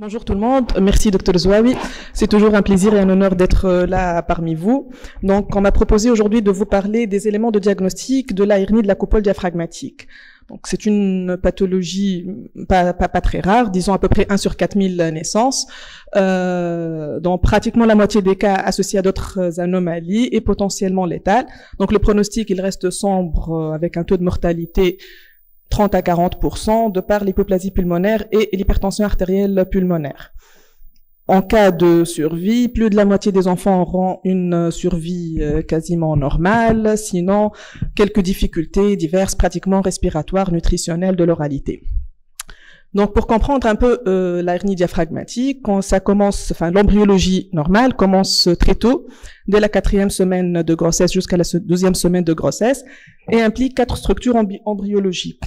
Bonjour tout le monde, merci Dr Zouawi. C'est toujours un plaisir et un honneur d'être là parmi vous. Donc, on m'a proposé aujourd'hui de vous parler des éléments de diagnostic de la hernie de la coupole diaphragmatique. Donc, c'est une pathologie pas très rare, disons à peu près 1 sur 4000 naissances, dans pratiquement la moitié des cas associés à d'autres anomalies et potentiellement létales. Donc, le pronostic, il reste sombre avec un taux de mortalité 30 à 40% de par l'hypoplasie pulmonaire et l'hypertension artérielle pulmonaire. En cas de survie, plus de la moitié des enfants auront une survie quasiment normale, sinon quelques difficultés diverses, pratiquement respiratoires, nutritionnelles de l'oralité. Donc, pour comprendre un peu la hernie diaphragmatique, quand ça commence, enfin l'embryologie normale commence très tôt, dès la 4e semaine de grossesse jusqu'à la 2e semaine de grossesse, et implique 4 structures embryologiques.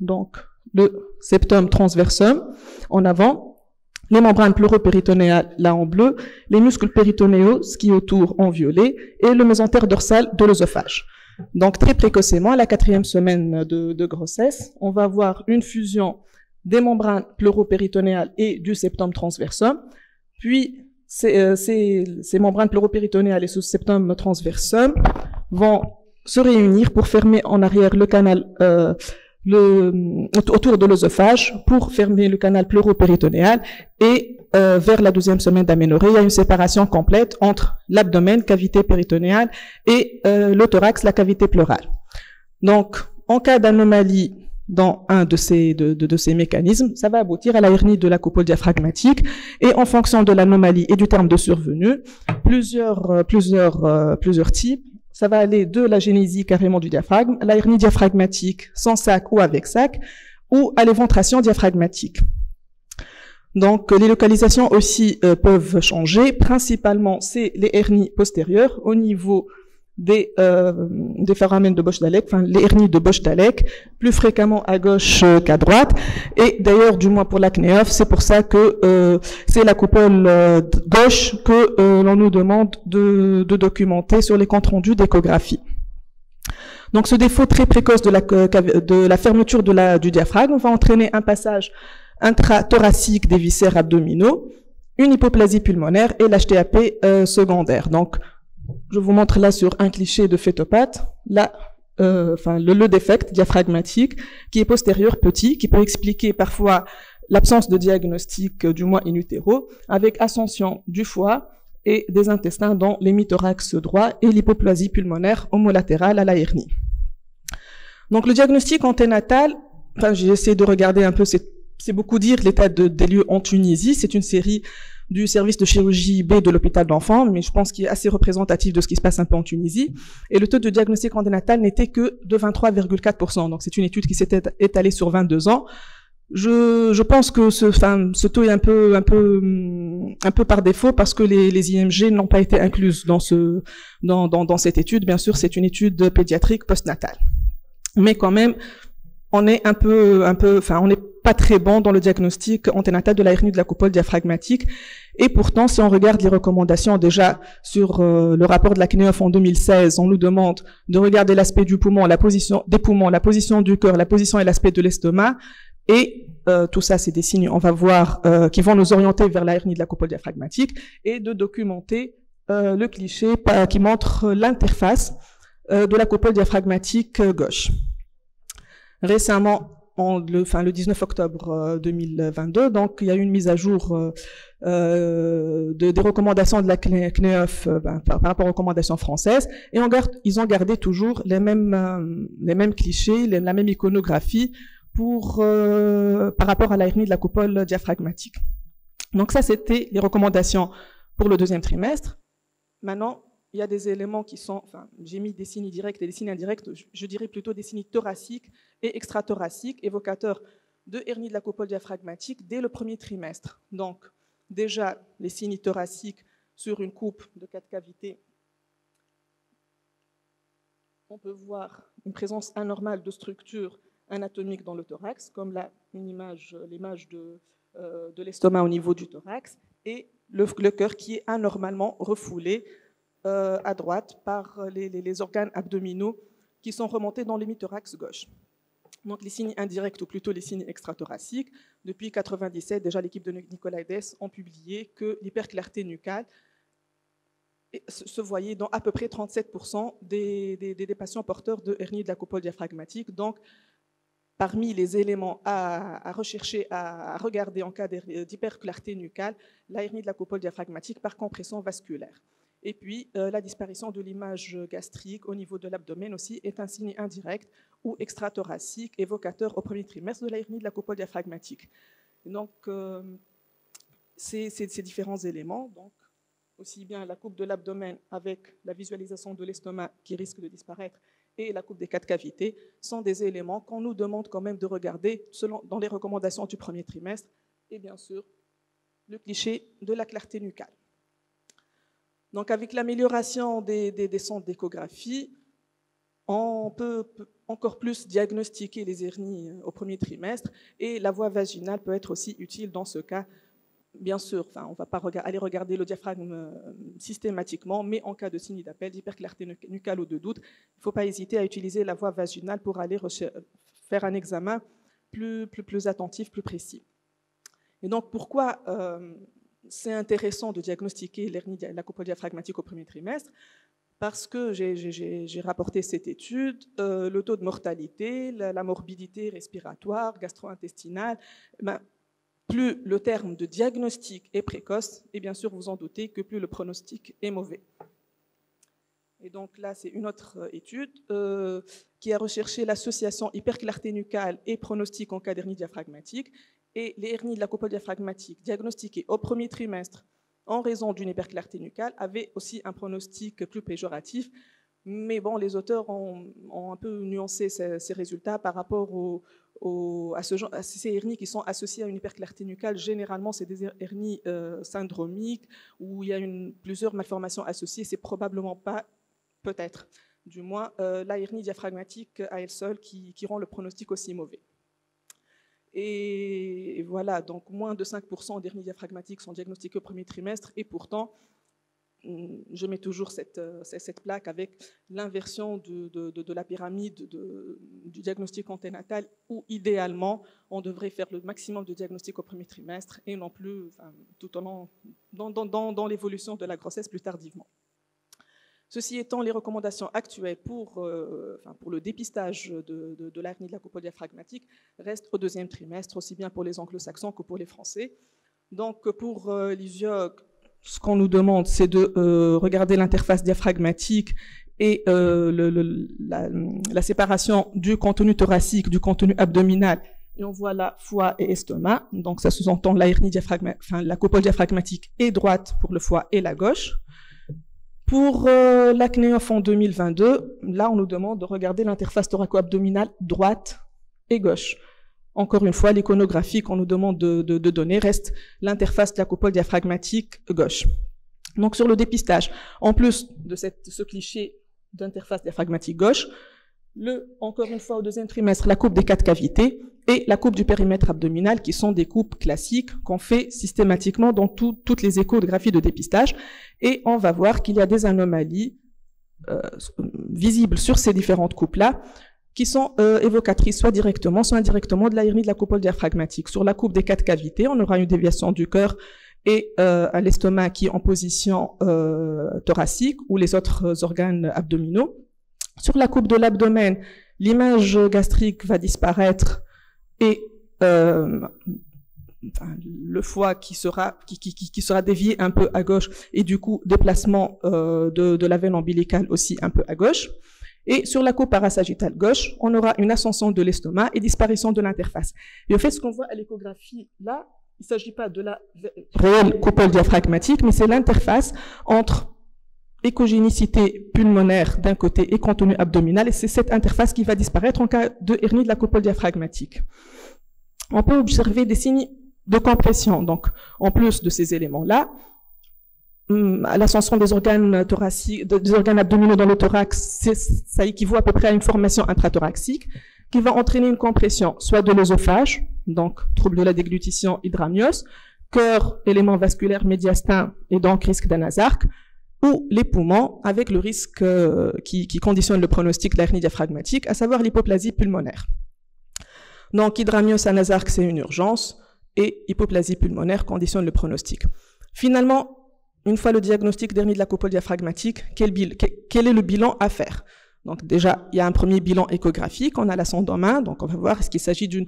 Donc, le septum transversum en avant, les membranes pleuropéritonéales là en bleu, les muscles péritonéaux, ce qui est autour en violet, et le mésentère dorsal de l'œsophage. Donc, très précocement, à la 4e semaine de grossesse, on va avoir une fusion des membranes pleuropéritonéales et du septum transversum, puis ces membranes pleuropéritonéales et ce septum transversum vont se réunir pour fermer en arrière le canal autour de l'œsophage, pour fermer le canal pleuropéritonéal, et vers la 12e semaine d'aménorrhée, il y a une séparation complète entre l'abdomen, cavité péritonéale, et le thorax, la cavité pleurale. Donc, en cas d'anomalie dans un de ces mécanismes, ça va aboutir à la hernie de la coupole diaphragmatique, et en fonction de l'anomalie et du terme de survenue, plusieurs types. Ça va aller de la génésie carrément du diaphragme, la hernie diaphragmatique sans sac ou avec sac, ou à l'éventration diaphragmatique. Donc, les localisations aussi peuvent changer. Principalement, c'est les hernies postérieures au niveau des foramen de Bosch-Dallek, enfin les hernies de Bosch-Dallek, plus fréquemment à gauche qu'à droite. Et d'ailleurs, du moins pour la CNEOF, c'est pour ça que c'est la coupole gauche que l'on nous demande de documenter sur les comptes rendus d'échographie. Donc, ce défaut très précoce de la fermeture du diaphragme va entraîner un passage intrathoracique des viscères abdominaux, une hypoplasie pulmonaire et l'HTAP secondaire. Donc, je vous montre là sur un cliché de fétopathe, là, le défect diaphragmatique qui est postérieur petit, qui peut expliquer parfois l'absence de diagnostic du moins in utero, avec ascension du foie et des intestins dans l'hémithorax droit et l'hypoplasie pulmonaire homolatérale à la hernie. Donc le diagnostic anténatal, j'ai essayé de regarder un peu, c'est beaucoup dire l'état des lieux en Tunisie, c'est une série du service de chirurgie B de l'hôpital d'enfants, mais je pense qu'il est assez représentatif de ce qui se passe un peu en Tunisie. Et le taux de diagnostic anténatal n'était que de 23,4%. Donc c'est une étude qui s'est étalée sur 22 ans. Je pense que ce taux est un peu par défaut parce que les IMG n'ont pas été incluses dans cette étude. Bien sûr, c'est une étude pédiatrique postnatale. Mais quand même, on est on n'est pas très bon dans le diagnostic anténatal de la hernie de la coupole diaphragmatique. Et pourtant, si on regarde les recommandations déjà sur le rapport de la CNEOF en 2016, on nous demande de regarder l'aspect du poumon, la position des poumons, la position du cœur, la position et l'aspect de l'estomac. Et tout ça, c'est des signes, on va voir, qui vont nous orienter vers la hernie de la coupole diaphragmatique, et de documenter le cliché qui montre l'interface de la coupole diaphragmatique gauche. Récemment, le 19 octobre 2022, donc il y a eu une mise à jour des recommandations de la CNEOF par rapport aux recommandations françaises, et ils ont gardé toujours les mêmes clichés, la même iconographie par rapport à la hernie de la coupole diaphragmatique. Donc ça, c'était les recommandations pour le 2e trimestre. Maintenant, il y a des éléments qui sont, j'ai mis des signes directs et des signes indirects, je dirais plutôt des signes thoraciques et extrathoraciques, évocateurs de hernie de la coupole diaphragmatique dès le 1er trimestre. Donc, déjà, les signes thoraciques sur une coupe de 4 cavités, on peut voir une présence anormale de structures anatomiques dans le thorax, comme l'image de l'estomac au niveau du thorax, et le cœur qui est anormalement refoulé à droite par les organes abdominaux qui sont remontés dans l'hémithorax gauche. Donc les signes indirects, ou plutôt les signes extrathoraciques, depuis 1997, déjà l'équipe de Nicolaides ont publié que l'hyperclarté nucale se voyait dans à peu près 37% des patients porteurs de hernie de la coupole diaphragmatique. Donc, parmi les éléments à rechercher, à regarder en cas d'hyperclarté nucale, la hernie de la coupole diaphragmatique par compression vasculaire. Et puis, la disparition de l'image gastrique au niveau de l'abdomen aussi est un signe indirect ou extrathoracique évocateur au premier trimestre de la hernie de la coupole diaphragmatique. Et donc, ces différents éléments, donc, aussi bien la coupe de l'abdomen avec la visualisation de l'estomac qui risque de disparaître et la coupe des 4 cavités, sont des éléments qu'on nous demande quand même de regarder dans les recommandations du premier trimestre, et bien sûr, le cliché de la clarté nucale. Donc, avec l'amélioration des centres d'échographie, on peut encore plus diagnostiquer les hernies au premier trimestre, et la voie vaginale peut être aussi utile dans ce cas. Bien sûr, on ne va pas aller regarder le diaphragme systématiquement, mais en cas de signe d'appel, d'hyperclarté nucale ou de doute, il ne faut pas hésiter à utiliser la voie vaginale pour aller faire un examen plus attentif, plus précis. Et donc, pourquoi c'est intéressant de diagnostiquer l'hernie de la coupole diaphragmatique au premier trimestre? Parce que j'ai rapporté cette étude, le taux de mortalité, la morbidité respiratoire, gastro-intestinale, plus le terme de diagnostic est précoce, et bien sûr, vous en doutez que plus le pronostic est mauvais. Et donc là, c'est une autre étude qui a recherché l'association hyperclarté nucale et pronostic en cas d'hernie diaphragmatique. Et les hernies de la coupole diaphragmatique diagnostiquées au premier trimestre en raison d'une hyperclarté nucale avaient aussi un pronostic plus péjoratif. Mais bon, les auteurs ont un peu nuancé ces résultats par rapport à ces hernies qui sont associées à une hyperclarté nucale. Généralement, c'est des hernies syndromiques où il y a plusieurs malformations associées. C'est probablement pas, peut-être, du moins, la hernie diaphragmatique à elle seule qui rend le pronostic aussi mauvais. Et voilà, donc moins de 5% d'hernies diaphragmatiques sont diagnostiquées au premier trimestre, et pourtant, je mets toujours cette plaque avec l'inversion de la pyramide du diagnostic anténatal, où idéalement, on devrait faire le maximum de diagnostics au premier trimestre et non plus tout au long dans l'évolution de la grossesse plus tardivement. Ceci étant, les recommandations actuelles pour le dépistage de l'hernie de la coupole diaphragmatique restent au deuxième trimestre, aussi bien pour les anglo-saxons que pour les Français. Donc pour l'ISIOG, ce qu'on nous demande, c'est de regarder l'interface diaphragmatique et la séparation du contenu thoracique, du contenu abdominal. Et on voit là foie et estomac. Donc ça sous-entend la coupole diaphragmatique est droite pour le foie et la gauche. Pour l'ACNEOF en 2022, là on nous demande de regarder l'interface thoraco-abdominale droite et gauche. Encore une fois, l'iconographie qu'on nous demande de donner reste l'interface de la coupole diaphragmatique gauche. Donc sur le dépistage, en plus de ce cliché d'interface diaphragmatique gauche, encore une fois au deuxième trimestre, la coupe des 4 cavités et la coupe du périmètre abdominal, qui sont des coupes classiques qu'on fait systématiquement dans toutes les échographies de dépistage. Et on va voir qu'il y a des anomalies visibles sur ces différentes coupes-là, qui sont évocatrices soit directement, soit indirectement de la hernie de la coupole diaphragmatique. Sur la coupe des 4 cavités, on aura une déviation du cœur et à l'estomac qui est en position thoracique, ou les autres organes abdominaux. Sur la coupe de l'abdomen, l'image gastrique va disparaître et le foie qui sera dévié un peu à gauche, et du coup déplacement de la veine ombilicale aussi un peu à gauche. Et sur la coupe parasagittale gauche, on aura une ascension de l'estomac et disparition de l'interface. Et au fait, ce qu'on voit à l'échographie là, il ne s'agit pas de la réelle coupole diaphragmatique, mais c'est l'interface entre échogénicité pulmonaire d'un côté et contenu abdominal, et c'est cette interface qui va disparaître en cas de hernie de la coupole diaphragmatique. On peut observer des signes de compression, donc en plus de ces éléments-là, l'ascension des organes thoraciques, des organes abdominaux dans le thorax, ça équivaut à peu près à une formation intrathoracique qui va entraîner une compression, soit de l'œsophage, donc trouble de la déglutition, hydramnios, cœur, élément vasculaire médiastin et donc risque d'anasarque, ou les poumons avec le risque qui conditionne le pronostic de l'hernie diaphragmatique, à savoir l'hypoplasie pulmonaire. Donc, hydramnios anasarque, c'est une urgence, et hypoplasie pulmonaire conditionne le pronostic. Finalement, une fois le diagnostic d'hernie de la coupole diaphragmatique, quel est le bilan à faire? Donc déjà, il y a un premier bilan échographique, on a la sonde en main, donc on va voir est-ce qu'il s'agit d'une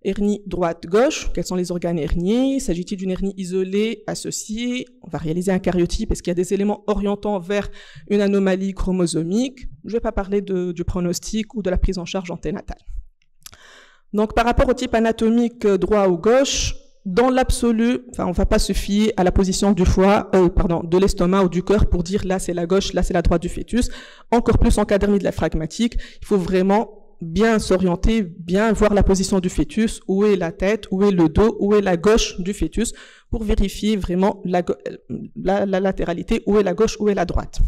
hernie droite-gauche, quels sont les organes herniés, s'agit-il d'une hernie isolée, associée, on va réaliser un karyotype, est-ce qu'il y a des éléments orientant vers une anomalie chromosomique, je ne vais pas parler du pronostic ou de la prise en charge anténatale. Donc par rapport au type anatomique droit ou gauche, dans l'absolu, on ne va pas se fier à la position du foie, de l'estomac ou du cœur pour dire là c'est la gauche, là c'est la droite du fœtus. Encore plus en cas d'hernie diaphragmatique, il faut vraiment bien s'orienter, bien voir la position du fœtus, où est la tête, où est le dos, où est la gauche du fœtus, pour vérifier vraiment la latéralité, où est la gauche, où est la droite.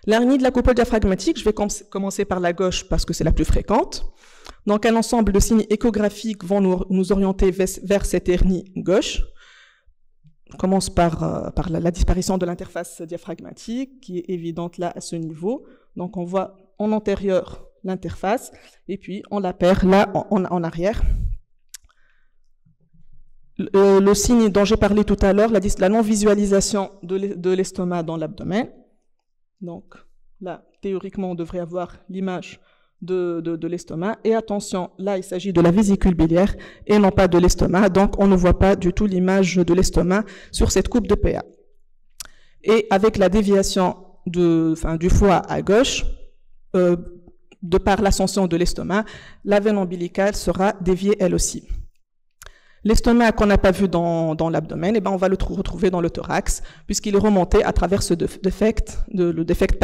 L'hernie de la coupole diaphragmatique, je vais commencer par la gauche parce que c'est la plus fréquente. Donc, un ensemble de signes échographiques vont nous orienter vers cette hernie gauche. On commence par la disparition de l'interface diaphragmatique, qui est évidente là à ce niveau. Donc, on voit en antérieur l'interface, et puis on la perd là en arrière. Le signe dont j'ai parlé tout à l'heure, la non-visualisation de l'estomac dans l'abdomen. Donc, là, théoriquement, on devrait avoir l'image de l'estomac. Et attention, là, il s'agit de la vésicule biliaire et non pas de l'estomac. Donc, on ne voit pas du tout l'image de l'estomac sur cette coupe de PA. Et avec la déviation du foie à gauche, de par l'ascension de l'estomac, la veine ombilicale sera déviée elle aussi. L'estomac qu'on n'a pas vu dans l'abdomen, on va le retrouver dans le thorax, puisqu'il est remonté à travers le défect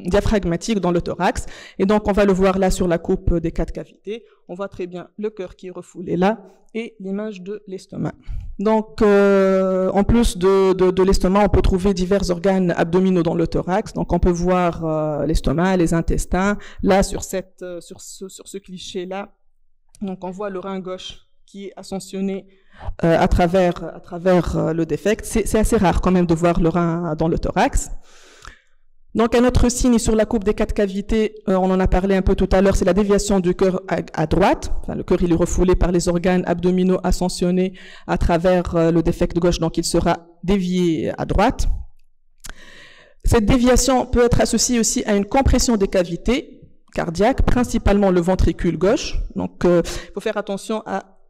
diaphragmatique dans le thorax. Et donc, on va le voir là sur la coupe des 4 cavités. On voit très bien le cœur qui est refoulé là et l'image de l'estomac. Donc, en plus de l'estomac, on peut trouver divers organes abdominaux dans le thorax. Donc, on peut voir l'estomac, les intestins. Là, sur ce cliché-là, donc on voit le rein gauche qui est ascensionné à travers le défect. C'est assez rare quand même de voir le rein dans le thorax. Donc un autre signe sur la coupe des 4 cavités, on en a parlé un peu tout à l'heure, c'est la déviation du cœur à droite. Enfin, le cœur il est refoulé par les organes abdominaux ascensionnés à travers le défect gauche, donc il sera dévié à droite. Cette déviation peut être associée aussi à une compression des cavités cardiaques, principalement le ventricule gauche. Donc il faut faire attention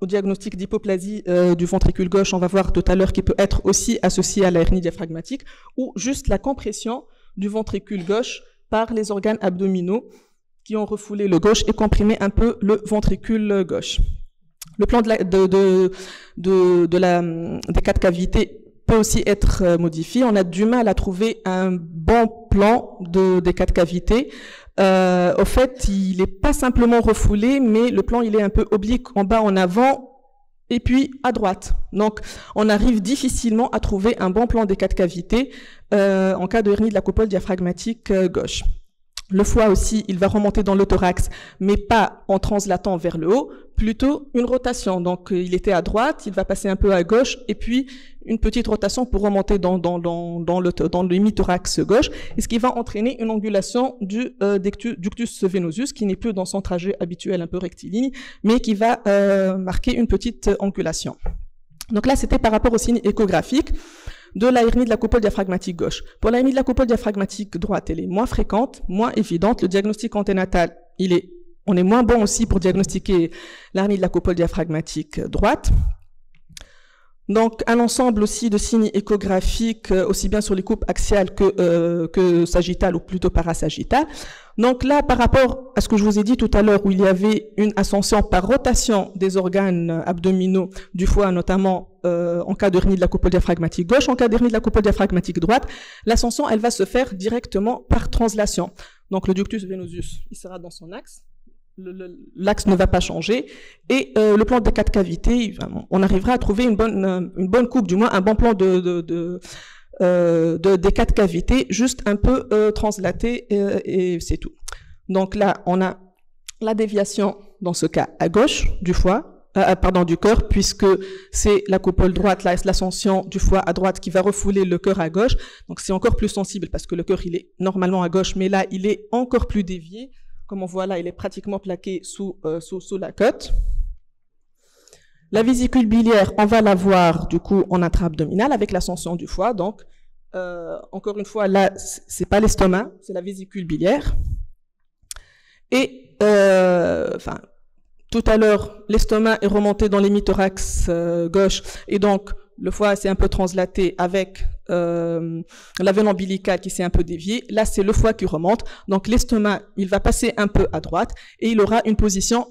au diagnostic d'hypoplasie du ventricule gauche, on va voir tout à l'heure qu'il peut être aussi associé à la hernie diaphragmatique, ou juste la compression du ventricule gauche par les organes abdominaux qui ont refoulé le gauche et comprimé un peu le ventricule gauche. Le plan des 4 cavités peut aussi être modifié. On a du mal à trouver un bon plan des 4 cavités. Au fait, il n'est pas simplement refoulé, mais le plan il est un peu oblique en bas, en avant, et puis à droite. Donc, on arrive difficilement à trouver un bon plan des 4 cavités en cas de hernie de la coupole diaphragmatique gauche. Le foie aussi, il va remonter dans le thorax, mais pas en translatant vers le haut, plutôt une rotation. Donc, il était à droite, il va passer un peu à gauche, et puis une petite rotation pour remonter dans l'hémithorax gauche, et ce qui va entraîner une angulation du ductus venosus, qui n'est plus dans son trajet habituel un peu rectiligne, mais qui va marquer une petite angulation. Donc là, c'était par rapport au signe échographique de la hernie de la coupole diaphragmatique gauche. Pour la hernie de la coupole diaphragmatique droite, elle est moins fréquente, moins évidente. Le diagnostic anténatal, on est moins bon aussi pour diagnostiquer la hernie de la coupole diaphragmatique droite. Donc, un ensemble aussi de signes échographiques, aussi bien sur les coupes axiales que sagittales ou plutôt parasagittales. Donc là, par rapport à ce que je vous ai dit tout à l'heure, où il y avait une ascension par rotation des organes abdominaux du foie, notamment en cas d'hernie de la coupole diaphragmatique gauche, en cas d'hernie de la coupole diaphragmatique droite, l'ascension, elle va se faire directement par translation. Donc le ductus venosus, il sera dans son axe. L'axe ne va pas changer et le plan des 4 cavités, on arrivera à trouver une bonne coupe, du moins un bon plan des 4 cavités, juste un peu translaté et c'est tout. Donc là, on a la déviation dans ce cas à gauche du foie, du cœur, puisque c'est la coupole droite, l'ascension du foie à droite qui va refouler le cœur à gauche. Donc c'est encore plus sensible parce que le cœur il est normalement à gauche, mais là il est encore plus dévié. Comme on voit là, il est pratiquement plaqué sous la côte. La vésicule biliaire, on va la voir du coup en intra-abdominal avec l'ascension du foie. Donc, encore une fois, là, c'est pas l'estomac, c'est la vésicule biliaire. Et, tout à l'heure, l'estomac est remonté dans l'hémithorax gauche, et donc le foie s'est un peu translaté avec la veine ombilicale qui s'est un peu déviée. Là, c'est le foie qui remonte. Donc, l'estomac, il va passer un peu à droite et il aura une position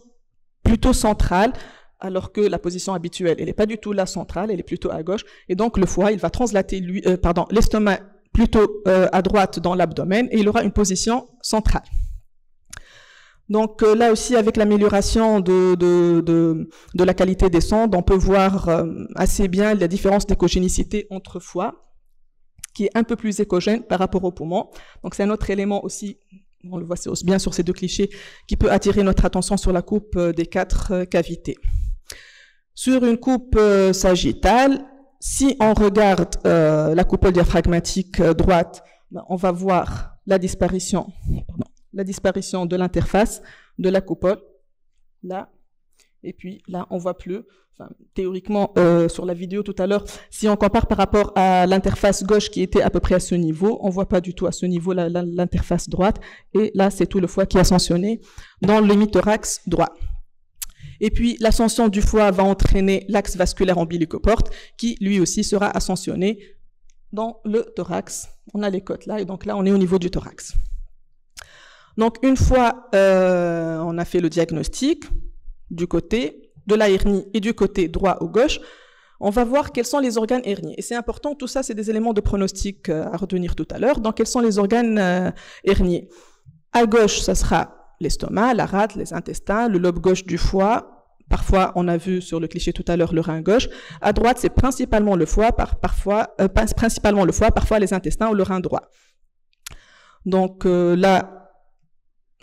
plutôt centrale, alors que la position habituelle, elle n'est pas du tout là centrale, elle est plutôt à gauche. Et donc, le foie, il va translater l'estomac plutôt à droite dans l'abdomen et il aura une position centrale. Donc là aussi, avec l'amélioration de la qualité des sondes, on peut voir assez bien la différence d'écogénicité entre foie, qui est un peu plus écogène par rapport au poumon. Donc c'est un autre élément aussi, on le voit bien sur ces deux clichés, qui peut attirer notre attention sur la coupe des 4 cavités. Sur une coupe sagittale, si on regarde la coupole diaphragmatique droite, on va voir la disparition de l'interface de la coupole, là, et puis là, on voit plus, théoriquement, sur la vidéo tout à l'heure, si on compare par rapport à l'interface gauche qui était à peu près à ce niveau, on voit pas du tout à ce niveau l'interface droite, et là, c'est tout le foie qui est ascensionné dans l'hémithorax droit. Et puis, l'ascension du foie va entraîner l'axe vasculaire ombilicoporte, qui, lui aussi, sera ascensionné dans le thorax. On a les côtes là, et donc là, on est au niveau du thorax. Donc, une fois on a fait le diagnostic du côté de la hernie et du côté droit ou gauche, on va voir quels sont les organes herniés. Et c'est important, tout ça, c'est des éléments de pronostic à retenir tout à l'heure. Donc, quels sont les organes herniés? À gauche, ça sera l'estomac, la rate, les intestins, le lobe gauche du foie. Parfois, on a vu sur le cliché tout à l'heure le rein gauche. À droite, c'est principalement le foie, parfois les intestins ou le rein droit. Donc là,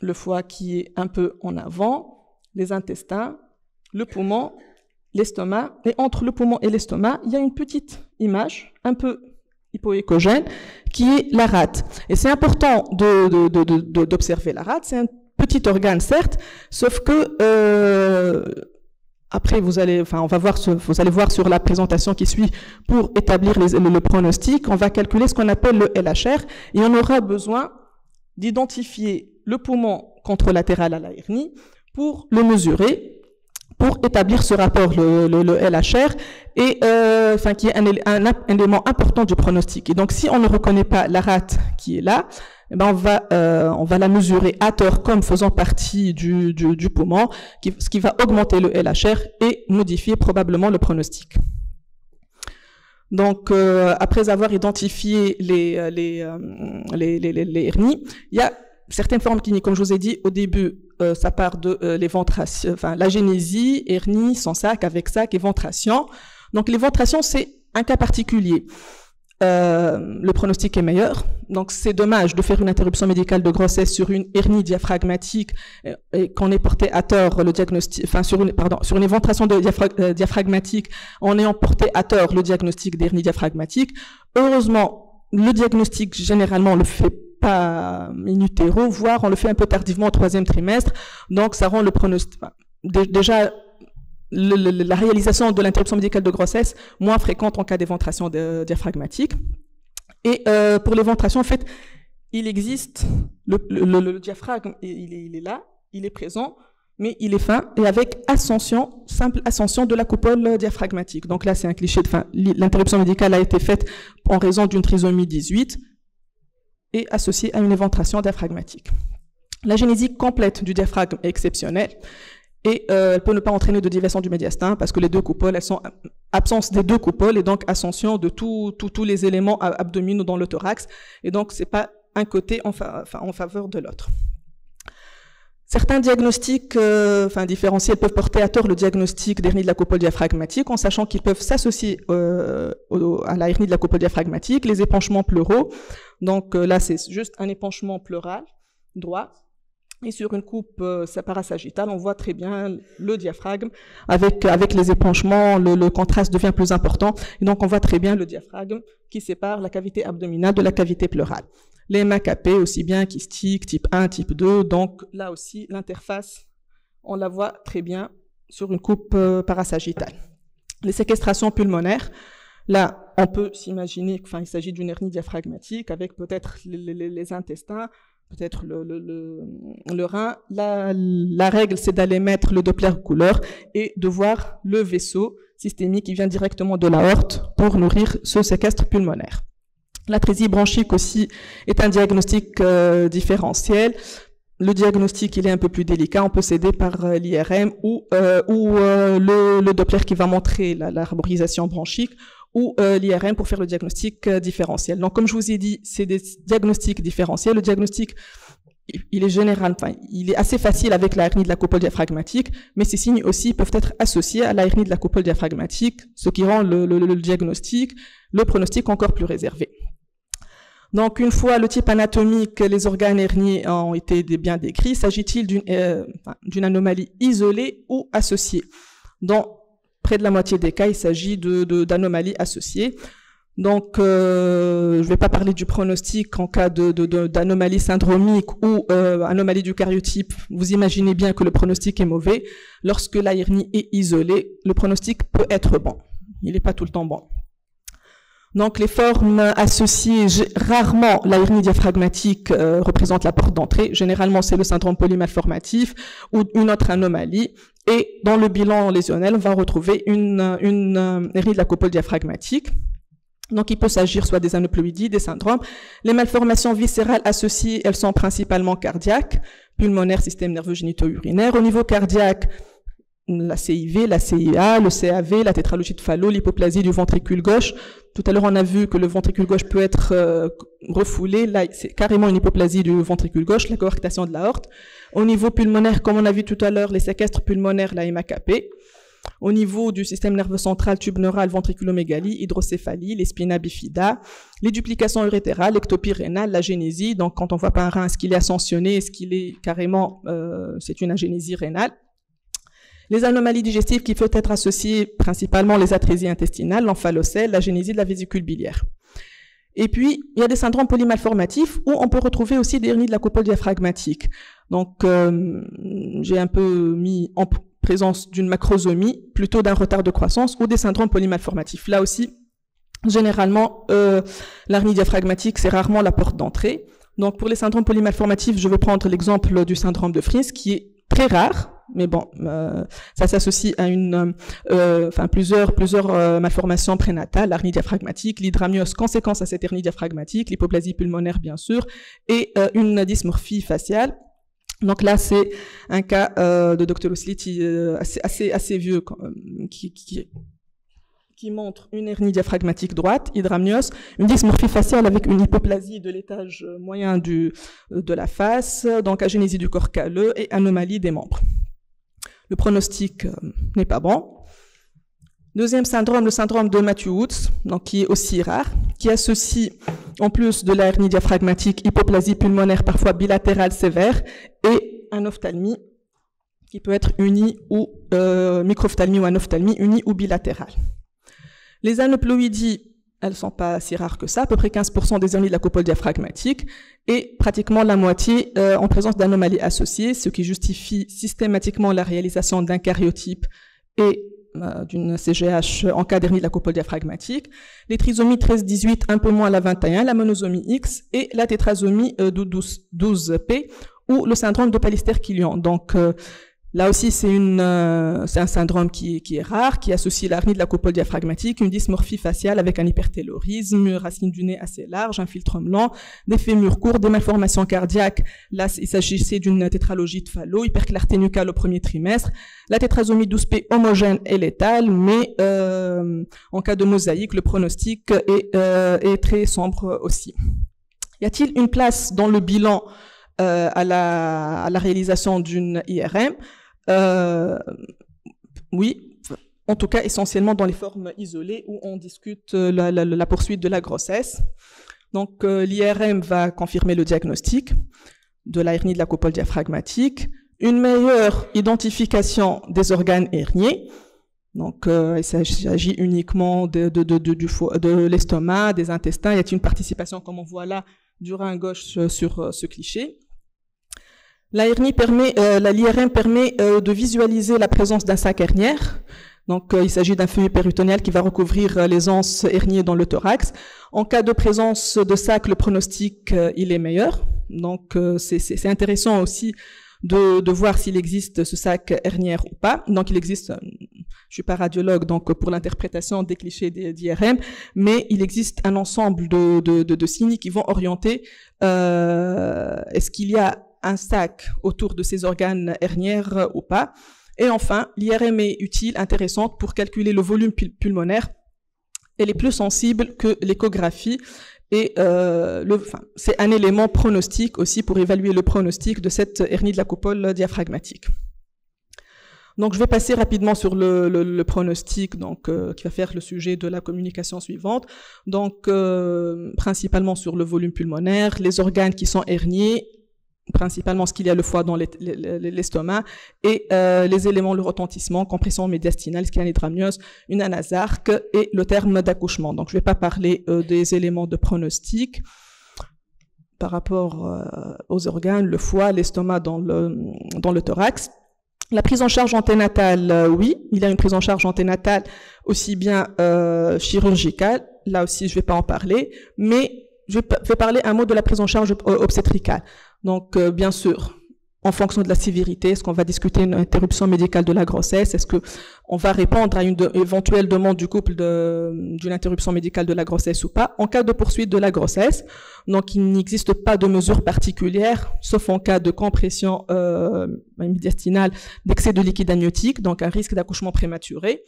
le foie qui est un peu en avant, les intestins, le poumon, l'estomac, et entre le poumon et l'estomac, il y a une petite image, un peu hypoécogène, qui est la rate. Et c'est important d'observer la rate, c'est un petit organe certes, sauf que après vous allez voir sur la présentation qui suit, pour établir le pronostic, on va calculer ce qu'on appelle le LHR, et on aura besoin d'identifier le poumon contralatéral à la hernie pour le mesurer, pour établir ce rapport, le LHR, et qui est un élément important du pronostic. Et donc, si on ne reconnaît pas la rate qui est là, eh ben on va la mesurer à tort comme faisant partie du poumon, ce qui va augmenter le LHR et modifier probablement le pronostic. Donc, après avoir identifié les hernies, il y a certaines formes cliniques, comme je vous ai dit au début, ça part de l'éventration, l'agénésie, hernie, sans sac, avec sac, éventration. Donc l'éventration, c'est un cas particulier. Le pronostic est meilleur. Donc c'est dommage de faire une interruption médicale de grossesse sur une hernie diaphragmatique et qu'on ait porté à tort le diagnostic, sur une éventration diaphragmatique, en ayant porté à tort le diagnostic d'hernie diaphragmatique. Heureusement, le diagnostic, généralement, on le fait pas in utero, voire on le fait un peu tardivement au 3e trimestre. Donc ça rend le pronostic, déjà, la réalisation de l'interruption médicale de grossesse moins fréquente en cas d'éventration diaphragmatique. Et pour l'éventration, en fait, il existe, le diaphragme, il est là, il est présent, mais il est fin, et avec ascension, simple ascension de la coupole diaphragmatique. Donc là, c'est un cliché, l'interruption médicale a été faite en raison d'une trisomie 18, et associée à une éventration diaphragmatique. La génésie complète du diaphragme est exceptionnelle, et elle peut ne pas entraîner de déviation du médiastin parce que les deux coupoles, elles sont absence des deux coupoles et donc ascension de tous les éléments abdominaux dans le thorax, et donc c'est pas un côté en faveur de l'autre. Certains diagnostics différentiels peuvent porter à tort le diagnostic d'hernie de la coupole diaphragmatique en sachant qu'ils peuvent s'associer à la hernie de la coupole diaphragmatique, les épanchements pleuraux. Donc là, c'est juste un épanchement pleural droit. Et sur une coupe parasagitale, on voit très bien le diaphragme avec les épanchements, le contraste devient plus important. Et donc, on voit très bien le diaphragme qui sépare la cavité abdominale de la cavité pleurale. les MAKP, aussi bien kystiques, type 1, type 2. Donc là aussi, l'interface, on la voit très bien sur une coupe parasagittale. Les séquestrations pulmonaires, là, on peut s'imaginer qu'il s'agit d'une hernie diaphragmatique avec peut-être les intestins, peut-être le rein. La règle, c'est d'aller mettre le Doppler couleur et de voir le vaisseau systémique qui vient directement de l'aorte pour nourrir ce séquestre pulmonaire. L'atrésie bronchique aussi est un diagnostic différentiel. Le diagnostic, il est un peu plus délicat. On peut s'aider par l'IRM ou le Doppler qui va montrer l'arborisation bronchique ou l'IRM pour faire le diagnostic différentiel. Donc, comme je vous ai dit, c'est des diagnostics différentiels. Le diagnostic, il est général, il est assez facile avec la hernie de la coupole diaphragmatique, mais ces signes aussi peuvent être associés à la hernie de la coupole diaphragmatique, ce qui rend le diagnostic, le pronostic encore plus réservé. Donc, une fois le type anatomique, les organes herniés ont été bien décrits, s'agit-il d'une anomalie isolée ou associée? Dans près de la moitié des cas, il s'agit d'anomalies associées. Donc, je ne vais pas parler du pronostic en cas d'anomalie syndromique ou anomalie du cariotype. Vous imaginez bien que le pronostic est mauvais. Lorsque la hernie est isolée, le pronostic peut être bon. Il n'est pas tout le temps bon. Donc, les formes associées, rarement la hernie diaphragmatique représente la porte d'entrée. Généralement, c'est le syndrome polymalformatif ou une autre anomalie. Et dans le bilan lésionnel, on va retrouver une hernie de la coupole diaphragmatique. Donc, il peut s'agir soit des aneuploïdies, des syndromes. Les malformations viscérales associées, elles sont principalement cardiaques, pulmonaires, système nerveux génito-urinaire. Au niveau cardiaque, la CIV, la CIA, le CAV, la tétralogie de Fallot, l'hypoplasie du ventricule gauche. Tout à l'heure, on a vu que le ventricule gauche peut être refoulé. Là, c'est carrément une hypoplasie du ventricule gauche, la coarctation de l'aorte. Au niveau pulmonaire, comme on a vu tout à l'heure, les séquestres pulmonaires, la MAKP. Au niveau du système nerveux central, tube neural, ventriculomégalie, hydrocéphalie, les spina bifida, les duplications urétérales, l'ectopie rénale, l'agénésie. Donc, quand on voit pas un rein, est-ce qu'il est ascensionné, est-ce qu'il est carrément, c'est une agénésie rénale. Les anomalies digestives qui peuvent être associées principalement les atrésies intestinales, l'emphalocèle, l'agénésie de la vésicule biliaire. Et puis, il y a des syndromes polymalformatifs où on peut retrouver aussi des hernies de la coupole diaphragmatique. Donc, j'ai un peu mis en présence d'une macrosomie, plutôt d'un retard de croissance ou des syndromes polymalformatifs. Là aussi, généralement, l'hernie diaphragmatique, c'est rarement la porte d'entrée. Donc, pour les syndromes polymalformatifs, je vais prendre l'exemple du syndrome de Fries, qui est très rare, mais bon, ça s'associe à plusieurs malformations prénatales, l'hernie diaphragmatique, l'hydramnios, conséquence à cette hernie diaphragmatique, l'hypoplasie pulmonaire, bien sûr, et une dysmorphie faciale. Donc là, c'est un cas de Dr. Osliti assez vieux qui montre une hernie diaphragmatique droite, hydramnios, une dysmorphie faciale avec une hypoplasie de l'étage moyen de la face, donc agénésie du corps calleux et anomalie des membres. Le pronostic n'est pas bon. Deuxième syndrome, le syndrome de Matthew-Woods, donc qui est aussi rare, qui associe, en plus de la hernie diaphragmatique, hypoplasie pulmonaire parfois bilatérale sévère et anophtalmie, qui peut être unie ou microphthalmie ou anophtalmie unie ou bilatérale. Les aneuploïdies, elles sont pas si rares que ça, à peu près 15% des hernies de la coupole diaphragmatique et pratiquement la moitié en présence d'anomalies associées, ce qui justifie systématiquement la réalisation d'un cariotype et d'une CGH en cas d'hernie de la coupole diaphragmatique, les trisomies 13-18 un peu moins la 21, la monosomie X et la tétrasomie 12P ou le syndrome de Pallister-Killian. Donc là aussi c'est un syndrome qui est rare, qui associe l'hernie de la coupole diaphragmatique, une dysmorphie faciale avec un hypertélorisme, une racine du nez assez large, un filtre blanc, des fémurs courts, des malformations cardiaques. Là, il s'agissait d'une tétralogie de Fallot, hyperclarté nucale au premier trimestre, la tétrasomie 12P homogène et létale, mais en cas de mosaïque, le pronostic est très sombre aussi. Y a-t-il une place dans le bilan à la réalisation d'une IRM? Oui, en tout cas essentiellement dans les formes isolées où on discute la poursuite de la grossesse. Donc l'IRM va confirmer le diagnostic de la hernie de la coupole diaphragmatique, une meilleure identification des organes herniés. Donc il s'agit uniquement de l'estomac, des intestins. Il y a une participation, comme on voit là, du rein gauche sur ce cliché. L'IRM permet de visualiser la présence d'un sac hernière. Donc, il s'agit d'un feuillet péritonéal qui va recouvrir les anses herniées dans le thorax. En cas de présence de sac, le pronostic, il est meilleur. Donc, c'est intéressant aussi de voir s'il existe ce sac hernière ou pas. Donc, il existe, je suis pas radiologue, donc pour l'interprétation des clichés d'IRM, mais il existe un ensemble de signes qui vont orienter est-ce qu'il y a un sac autour de ces organes hernières ou pas. Et enfin, l'IRM est utile, intéressante pour calculer le volume pulmonaire. Elle est plus sensible que l'échographie et c'est un élément pronostic aussi pour évaluer le pronostic de cette hernie de la coupole diaphragmatique. Donc, je vais passer rapidement sur le pronostic, donc qui va faire le sujet de la communication suivante. Donc, principalement sur le volume pulmonaire, les organes qui sont herniés, principalement ce qu'il y a le foie dans l'estomac, et les éléments, le retentissement, compression médiastinale, scanidramnios, une anasarque et le terme d'accouchement. Donc, je ne vais pas parler des éléments de pronostic par rapport aux organes, le foie, l'estomac dans le thorax. La prise en charge anténatale, oui, il y a une prise en charge anténatale aussi bien chirurgicale, là aussi je ne vais pas en parler, mais je vais parler un mot de la prise en charge obstétricale. Donc, bien sûr, en fonction de la sévérité, est-ce qu'on va discuter une interruption médicale de la grossesse? Est-ce qu'on va répondre à une éventuelle demande du couple d'une interruption médicale de la grossesse ou pas? En cas de poursuite de la grossesse, donc il n'existe pas de mesure particulière, sauf en cas de compression médiastinale, d'excès de liquide amniotique, donc un risque d'accouchement prématuré.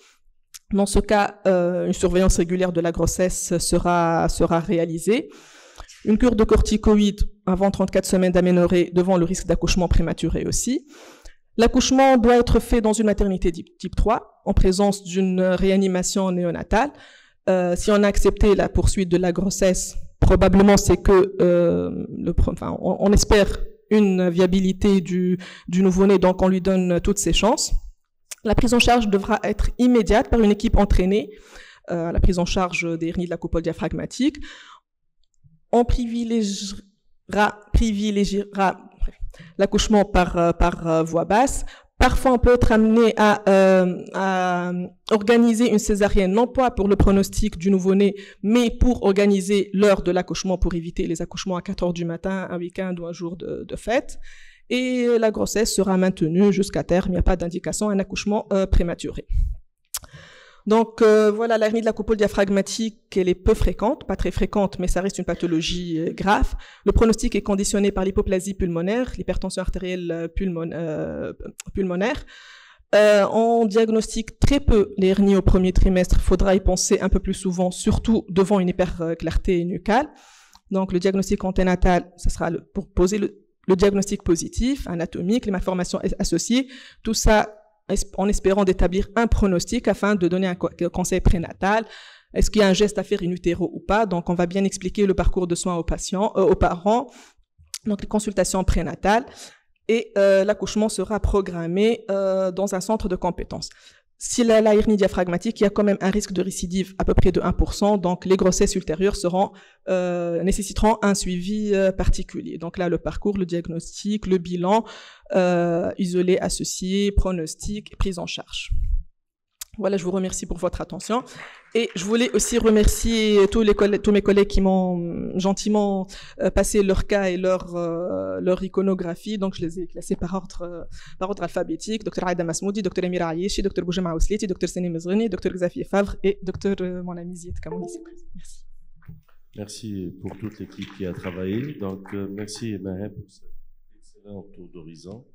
Dans ce cas, une surveillance régulière de la grossesse sera réalisée. Une cure de corticoïdes avant 34 semaines d'aménorrhée devant le risque d'accouchement prématuré aussi. L'accouchement doit être fait dans une maternité type 3 en présence d'une réanimation néonatale. Si on a accepté la poursuite de la grossesse, probablement c'est que on espère une viabilité du nouveau-né, donc on lui donne toutes ses chances. La prise en charge devra être immédiate par une équipe entraînée à la prise en charge des hernies de la coupole diaphragmatique. On privilégiera l'accouchement par voie basse. Parfois, on peut être amené à organiser une césarienne, non pas pour le pronostic du nouveau-né, mais pour organiser l'heure de l'accouchement, pour éviter les accouchements à 4 heures du matin, un week-end ou un jour de fête. Et la grossesse sera maintenue jusqu'à terme. Il n'y a pas d'indication, un accouchement prématuré. Donc voilà, la hernie de la coupole diaphragmatique, elle est peu fréquente, pas très fréquente, mais ça reste une pathologie grave. Le pronostic est conditionné par l'hypoplasie pulmonaire, l'hypertension artérielle pulmonaire. On diagnostique très peu les hernies au premier trimestre, il faudra y penser un peu plus souvent, surtout devant une hyperclarté nucale. Donc le diagnostic anténatal, ça sera pour poser le diagnostic positif, anatomique, les malformations associées, tout ça en espérant d'établir un pronostic afin de donner un conseil prénatal. Est-ce qu'il y a un geste à faire in utero ou pas? Donc, on va bien expliquer le parcours de soins aux parents, donc les consultations prénatales, et l'accouchement sera programmé dans un centre de compétences. Si la hernie diaphragmatique, il y a quand même un risque de récidive à peu près de 1%, donc les grossesses ultérieures nécessiteront un suivi particulier. Donc là, le parcours, le diagnostic, le bilan, isolé, associé, pronostic, prise en charge. Voilà, je vous remercie pour votre attention. Et je voulais aussi remercier tous mes collègues qui m'ont gentiment passé leur cas et leur iconographie. Donc, je les ai classés par ordre alphabétique. Dr Aïda Masmoudi, Dr Amira Ayeshi, Dr Boujema Ousliti, Dr Seni Mezreni, Dr Xavier Favre et Dr mon ami Zied Kamouni. Merci. Merci pour toute l'équipe qui a travaillé. Donc, merci Mahem pour cet excellent tour d'horizon.